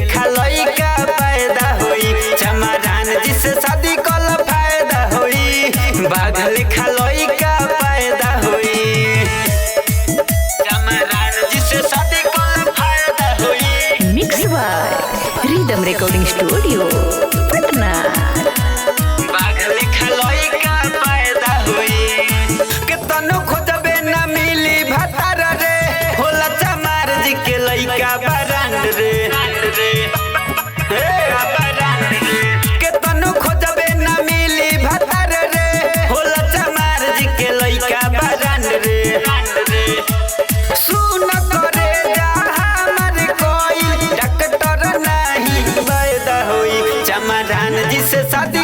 लिखा लइका पैदा होई, चमरान जी से शादी कल फायदा होई, बाघ लिखा लइका पैदा होई, चमरान जी से शादी कल फायदा होई। Mix by rhythm recording studio Patna. बाघ लिखा लइका पैदा होई, केतनो खोजबे ना मिली भतार रे, होला चमार जी के लइका बरांड रे, हे बरांड रे, केतनो खोजबे ना मिली भतार रे, होला चमार जी के लइका बरांड रे। सुन करे जा हमर कोई डॉक्टर नहीं पैदा होई, चमरान जी से शादी